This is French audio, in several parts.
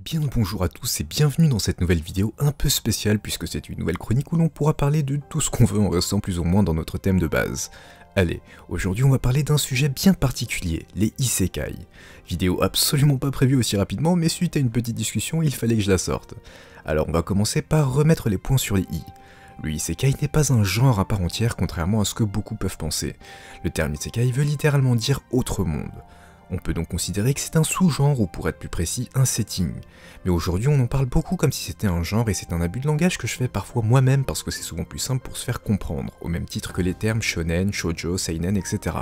Bien le bonjour à tous et bienvenue dans cette nouvelle vidéo un peu spéciale puisque c'est une nouvelle chronique où l'on pourra parler de tout ce qu'on veut en restant plus ou moins dans notre thème de base. Allez, aujourd'hui on va parler d'un sujet bien particulier, les isekai. Vidéo absolument pas prévue aussi rapidement mais suite à une petite discussion il fallait que je la sorte. Alors on va commencer par remettre les points sur les i. Le isekai n'est pas un genre à part entière contrairement à ce que beaucoup peuvent penser. Le terme isekai veut littéralement dire autre monde. On peut donc considérer que c'est un sous-genre ou pour être plus précis, un setting. Mais aujourd'hui on en parle beaucoup comme si c'était un genre et c'est un abus de langage que je fais parfois moi-même parce que c'est souvent plus simple pour se faire comprendre, au même titre que les termes shonen, shoujo, seinen, etc.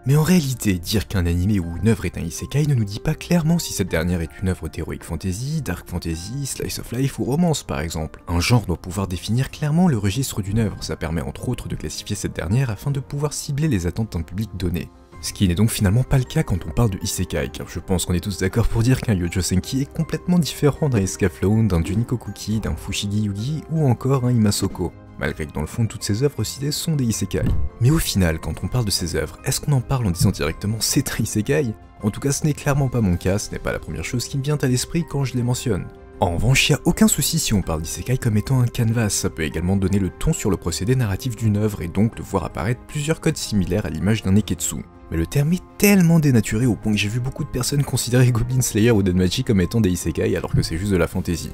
Mais en réalité, dire qu'un animé ou une œuvre est un isekai ne nous dit pas clairement si cette dernière est une œuvre d'heroic fantasy, dark fantasy, slice of life ou romance par exemple. Un genre doit pouvoir définir clairement le registre d'une œuvre, ça permet entre autres de classifier cette dernière afin de pouvoir cibler les attentes d'un public donné. Ce qui n'est donc finalement pas le cas quand on parle de isekai, car je pense qu'on est tous d'accord pour dire qu'un Yojo Senki est complètement différent d'un Escaflowne, d'un Juniko Kuki, d'un Fushigi Yugi ou encore un Imasoko, malgré que dans le fond toutes ces œuvres citées sont des isekai. Mais au final, quand on parle de ces œuvres, est-ce qu'on en parle en disant directement c'est un isekai? En tout cas ce n'est clairement pas mon cas, ce n'est pas la première chose qui me vient à l'esprit quand je les mentionne. En revanche, il n'y a aucun souci si on parle d'isekai comme étant un canvas, ça peut également donner le ton sur le procédé narratif d'une œuvre et donc de voir apparaître plusieurs codes similaires à l'image d'un neketsu. Mais le terme est tellement dénaturé au point que j'ai vu beaucoup de personnes considérer Goblin Slayer ou Danmachi comme étant des isekai alors que c'est juste de la fantasy.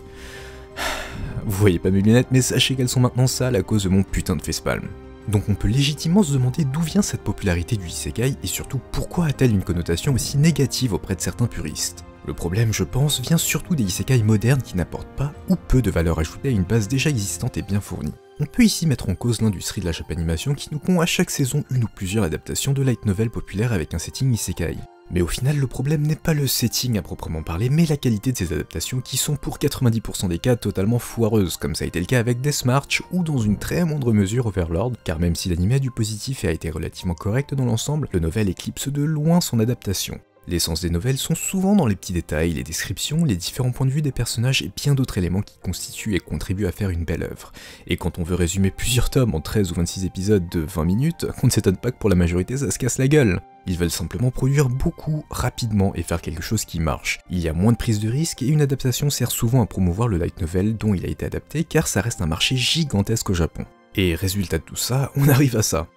Vous voyez pas mes lunettes, mais sachez qu'elles sont maintenant sales à cause de mon putain de facepalm. Donc on peut légitimement se demander d'où vient cette popularité du isekai et surtout pourquoi a-t-elle une connotation aussi négative auprès de certains puristes. Le problème, je pense, vient surtout des isekai modernes qui n'apportent pas ou peu de valeur ajoutée à une base déjà existante et bien fournie. On peut ici mettre en cause l'industrie de la japanimation qui nous pond à chaque saison une ou plusieurs adaptations de light novel populaires avec un setting isekai. Mais au final, le problème n'est pas le setting à proprement parler, mais la qualité de ces adaptations qui sont pour 90% des cas totalement foireuses, comme ça a été le cas avec Death March ou dans une très moindre mesure Overlord, car même si l'anime a du positif et a été relativement correct dans l'ensemble, le novel éclipse de loin son adaptation. L'essence des novels sont souvent dans les petits détails, les descriptions, les différents points de vue des personnages et bien d'autres éléments qui constituent et contribuent à faire une belle œuvre. Et quand on veut résumer plusieurs tomes en 13 ou 26 épisodes de 20 minutes, on ne s'étonne pas que pour la majorité ça se casse la gueule. Ils veulent simplement produire beaucoup, rapidement et faire quelque chose qui marche. Il y a moins de prise de risque et une adaptation sert souvent à promouvoir le light novel dont il a été adapté car ça reste un marché gigantesque au Japon. Et résultat de tout ça, on arrive à ça.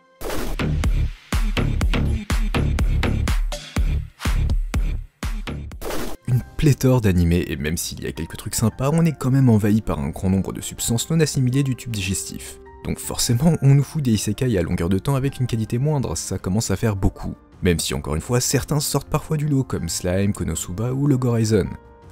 Pléthore d'animés, et même s'il y a quelques trucs sympas, on est quand même envahi par un grand nombre de substances non assimilées du tube digestif. Donc forcément, on nous fout des isekai à longueur de temps avec une qualité moindre, ça commence à faire beaucoup. Même si encore une fois, certains sortent parfois du lot, comme Slime, Konosuba ou Log Horizon.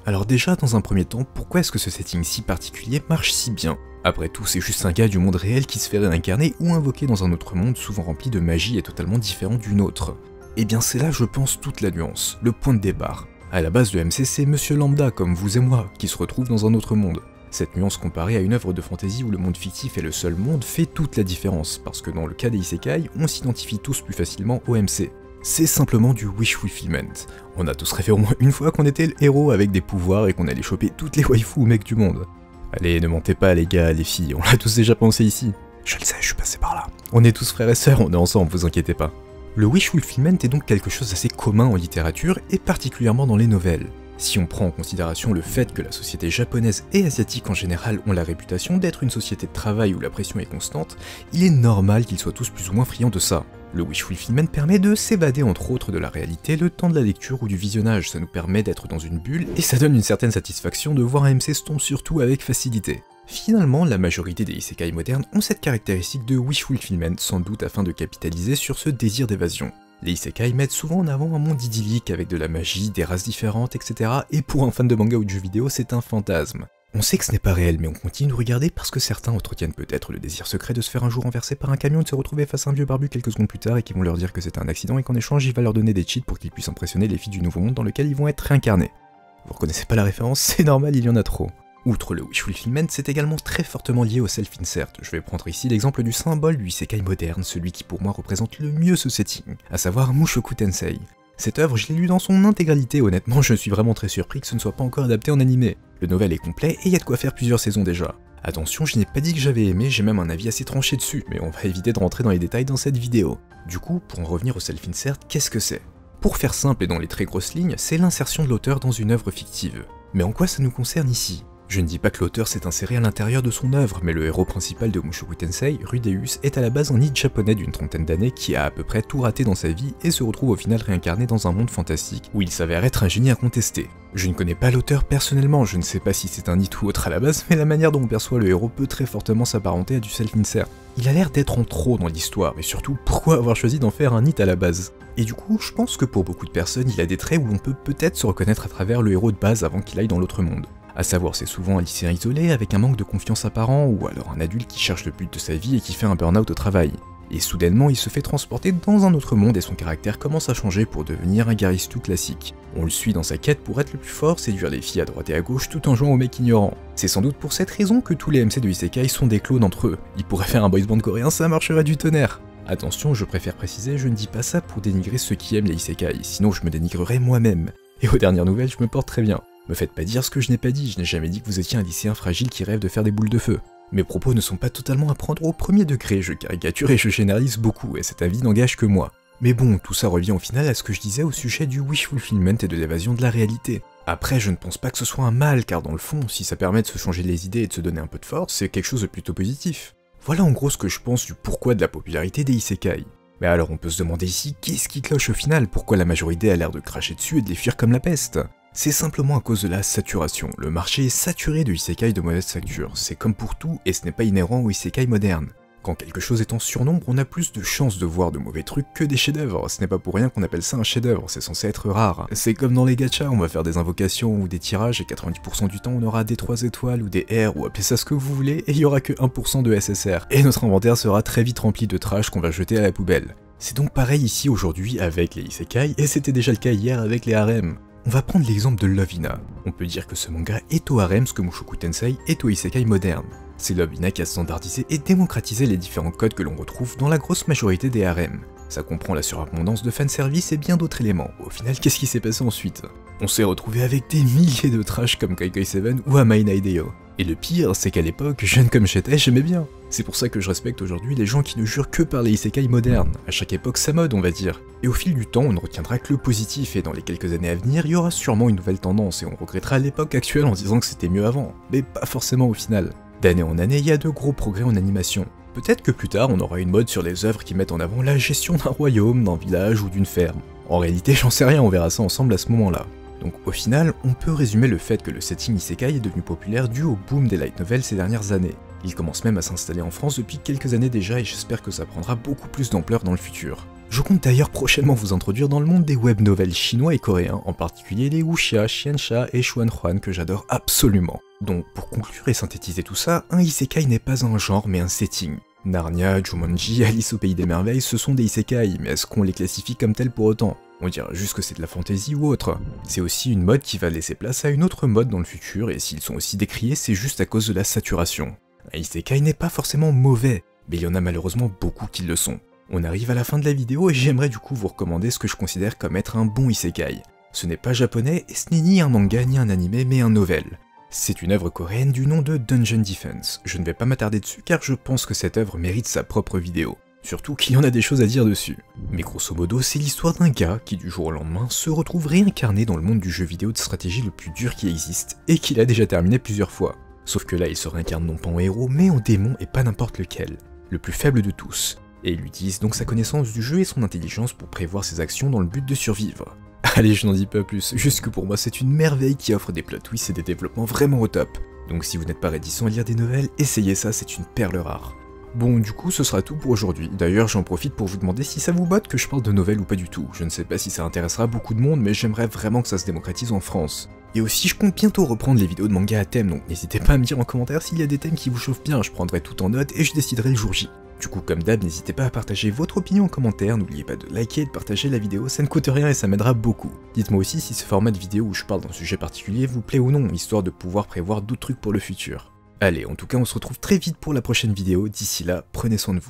Alors déjà, dans un premier temps, pourquoi est-ce que ce setting si particulier marche si bien? Après tout, c'est juste un gars du monde réel qui se fait réincarner ou invoquer dans un autre monde souvent rempli de magie et totalement différent du nôtre. Et bien c'est là, je pense, toute la nuance, le point de départ. À la base, le MC, c'est Monsieur Lambda, comme vous et moi, qui se retrouve dans un autre monde. Cette nuance comparée à une œuvre de fantasy où le monde fictif est le seul monde fait toute la différence, parce que dans le cas des isekai, on s'identifie tous plus facilement au MC. C'est simplement du wish fulfillment. On a tous rêvé au moins une fois qu'on était le héros avec des pouvoirs et qu'on allait choper toutes les waifus ou mecs du monde. Allez, ne mentez pas les gars, les filles, on l'a tous déjà pensé ici. Je le sais, je suis passé par là. On est tous frères et sœurs, on est ensemble, vous inquiétez pas. Le wish fulfillment est donc quelque chose d'assez commun en littérature et particulièrement dans les novels. Si on prend en considération le fait que la société japonaise et asiatique en général ont la réputation d'être une société de travail où la pression est constante, il est normal qu'ils soient tous plus ou moins friands de ça. Le wish fulfillment permet de s'évader entre autres de la réalité le temps de la lecture ou du visionnage, ça nous permet d'être dans une bulle et ça donne une certaine satisfaction de voir un MC se tomber sur tout avec facilité. Finalement, la majorité des isekai modernes ont cette caractéristique de wish fulfillment, sans doute afin de capitaliser sur ce désir d'évasion. Les isekai mettent souvent en avant un monde idyllique avec de la magie, des races différentes, etc. Et pour un fan de manga ou de jeux vidéo, c'est un fantasme. On sait que ce n'est pas réel, mais on continue de regarder parce que certains entretiennent peut-être le désir secret de se faire un jour renverser par un camion et de se retrouver face à un vieux barbu quelques secondes plus tard et qui vont leur dire que c'est un accident et qu'en échange, il va leur donner des cheats pour qu'ils puissent impressionner les filles du nouveau monde dans lequel ils vont être réincarnés. Vous reconnaissez pas la référence? C'est normal, il y en a trop. Outre le wish fulfillment, c'est également très fortement lié au self-insert. Je vais prendre ici l'exemple du symbole du isekai moderne, celui qui pour moi représente le mieux ce setting, à savoir Mushoku Tensei. Cette œuvre, je l'ai lue dans son intégralité, honnêtement je suis vraiment très surpris que ce ne soit pas encore adapté en animé. Le novel est complet et il y a de quoi faire plusieurs saisons déjà. Attention, je n'ai pas dit que j'avais aimé, j'ai même un avis assez tranché dessus, mais on va éviter de rentrer dans les détails dans cette vidéo. Du coup, pour en revenir au self-insert, qu'est-ce que c'est? Pour faire simple et dans les très grosses lignes, c'est l'insertion de l'auteur dans une œuvre fictive. Mais en quoi ça nous concerne ici? Je ne dis pas que l'auteur s'est inséré à l'intérieur de son œuvre, mais le héros principal de Mushoku Tensei, Rudeus, est à la base un ninja japonais d'une trentaine d'années qui a à peu près tout raté dans sa vie et se retrouve au final réincarné dans un monde fantastique où il s'avère être un génie incontesté. Je ne connais pas l'auteur personnellement, je ne sais pas si c'est un NEET ou autre à la base, mais la manière dont on perçoit le héros peut très fortement s'apparenter à du self-insert. Il a l'air d'être en trop dans l'histoire, mais surtout, pourquoi avoir choisi d'en faire un NEET à la base? Et du coup, je pense que pour beaucoup de personnes, il a des traits où l'on peut peut-être se reconnaître à travers le héros de base avant qu'il aille dans l'autre monde. À savoir, c'est souvent un lycéen isolé avec un manque de confiance apparent, ou alors un adulte qui cherche le but de sa vie et qui fait un burn-out au travail. Et soudainement, il se fait transporter dans un autre monde et son caractère commence à changer pour devenir un garistou classique. On le suit dans sa quête pour être le plus fort, séduire les filles à droite et à gauche tout en jouant au mec ignorant. C'est sans doute pour cette raison que tous les MC de Isekai sont des clones entre eux. Ils pourraient faire un boys band coréen, ça marcherait du tonnerre. Attention, je préfère préciser, je ne dis pas ça pour dénigrer ceux qui aiment les Isekai, sinon je me dénigrerais moi-même. Et aux dernières nouvelles, je me porte très bien. Me faites pas dire ce que je n'ai pas dit, je n'ai jamais dit que vous étiez un lycéen fragile qui rêve de faire des boules de feu. Mes propos ne sont pas totalement à prendre au premier degré, je caricature et je généralise beaucoup, et cet avis n'engage que moi. Mais bon, tout ça revient au final à ce que je disais au sujet du wish fulfillment et de l'évasion de la réalité. Après, je ne pense pas que ce soit un mal, car dans le fond, si ça permet de se changer les idées et de se donner un peu de force, c'est quelque chose de plutôt positif. Voilà en gros ce que je pense du pourquoi de la popularité des Isekai. Mais alors on peut se demander ici, qu'est-ce qui cloche au final? Pourquoi la majorité a l'air de cracher dessus et de les fuir comme la peste? C'est simplement à cause de la saturation. Le marché est saturé de isekai de mauvaise facture. C'est comme pour tout, et ce n'est pas inhérent aux isekai modernes. Quand quelque chose est en surnombre, on a plus de chances de voir de mauvais trucs que des chefs-d'œuvre. Ce n'est pas pour rien qu'on appelle ça un chef-d'œuvre, c'est censé être rare. C'est comme dans les gachas, on va faire des invocations ou des tirages, et 90% du temps on aura des 3 étoiles ou des R, ou appelez ça ce que vous voulez, et il y aura que 1% de SSR. Et notre inventaire sera très vite rempli de trash qu'on va jeter à la poubelle. C'est donc pareil ici aujourd'hui avec les isekai, et c'était déjà le cas hier avec les harems. On va prendre l'exemple de Love Hina. On peut dire que ce manga est au harem ce que Mushoku Tensei est au isekai moderne. C'est Love Hina qui a standardisé et démocratisé les différents codes que l'on retrouve dans la grosse majorité des harems. Ça comprend la surabondance de fanservice et bien d'autres éléments. Au final, qu'est-ce qui s'est passé ensuite? On s'est retrouvé avec des milliers de trash comme Kaikoi7 ou Amaina Hideo. Et le pire, c'est qu'à l'époque, jeune comme j'étais, j'aimais bien. C'est pour ça que je respecte aujourd'hui les gens qui ne jurent que par les isekai modernes, à chaque époque sa mode on va dire. Et au fil du temps, on ne retiendra que le positif et dans les quelques années à venir, il y aura sûrement une nouvelle tendance et on regrettera l'époque actuelle en disant que c'était mieux avant, mais pas forcément au final. D'année en année, il y a de gros progrès en animation. Peut-être que plus tard, on aura une mode sur les œuvres qui mettent en avant la gestion d'un royaume, d'un village ou d'une ferme. En réalité, j'en sais rien, on verra ça ensemble à ce moment-là. Donc au final, on peut résumer le fait que le setting isekai est devenu populaire dû au boom des light novels ces dernières années. Il commence même à s'installer en France depuis quelques années déjà et j'espère que ça prendra beaucoup plus d'ampleur dans le futur. Je compte d'ailleurs prochainement vous introduire dans le monde des web novels chinois et coréens, en particulier les wuxia, xianxia et xuanhuan que j'adore absolument. Donc pour conclure et synthétiser tout ça, un isekai n'est pas un genre mais un setting. Narnia, Jumanji, Alice au pays des merveilles, ce sont des isekai, mais est-ce qu'on les classifie comme tels pour autant? On dirait juste que c'est de la fantasy ou autre. C'est aussi une mode qui va laisser place à une autre mode dans le futur, et s'ils sont aussi décriés, c'est juste à cause de la saturation. Un isekai n'est pas forcément mauvais, mais il y en a malheureusement beaucoup qui le sont. On arrive à la fin de la vidéo et j'aimerais du coup vous recommander ce que je considère comme être un bon isekai. Ce n'est pas japonais et ce n'est ni un manga ni un animé mais un novel. C'est une œuvre coréenne du nom de Dungeon Defense. Je ne vais pas m'attarder dessus car je pense que cette œuvre mérite sa propre vidéo. Surtout qu'il y en a des choses à dire dessus. Mais grosso modo, c'est l'histoire d'un gars qui du jour au lendemain se retrouve réincarné dans le monde du jeu vidéo de stratégie le plus dur qui existe et qu'il a déjà terminé plusieurs fois. Sauf que là il se réincarne non pas en héros mais en démon et pas n'importe lequel. Le plus faible de tous. Et il utilise donc sa connaissance du jeu et son intelligence pour prévoir ses actions dans le but de survivre. Allez, je n'en dis pas plus, juste que pour moi c'est une merveille qui offre des plot twists et des développements vraiment au top. Donc si vous n'êtes pas réticent à lire des nouvelles, essayez ça, c'est une perle rare. Bon, du coup, ce sera tout pour aujourd'hui. D'ailleurs, j'en profite pour vous demander si ça vous botte que je parle de nouvelles ou pas du tout. Je ne sais pas si ça intéressera beaucoup de monde, mais j'aimerais vraiment que ça se démocratise en France. Et aussi, je compte bientôt reprendre les vidéos de manga à thème, donc n'hésitez pas à me dire en commentaire s'il y a des thèmes qui vous chauffent bien, je prendrai tout en note et je déciderai le jour J. Du coup, comme d'hab, n'hésitez pas à partager votre opinion en commentaire, n'oubliez pas de liker et de partager la vidéo, ça ne coûte rien et ça m'aidera beaucoup. Dites-moi aussi si ce format de vidéo où je parle d'un sujet particulier vous plaît ou non, histoire de pouvoir prévoir d'autres trucs pour le futur. Allez, en tout cas, on se retrouve très vite pour la prochaine vidéo, d'ici là, prenez soin de vous.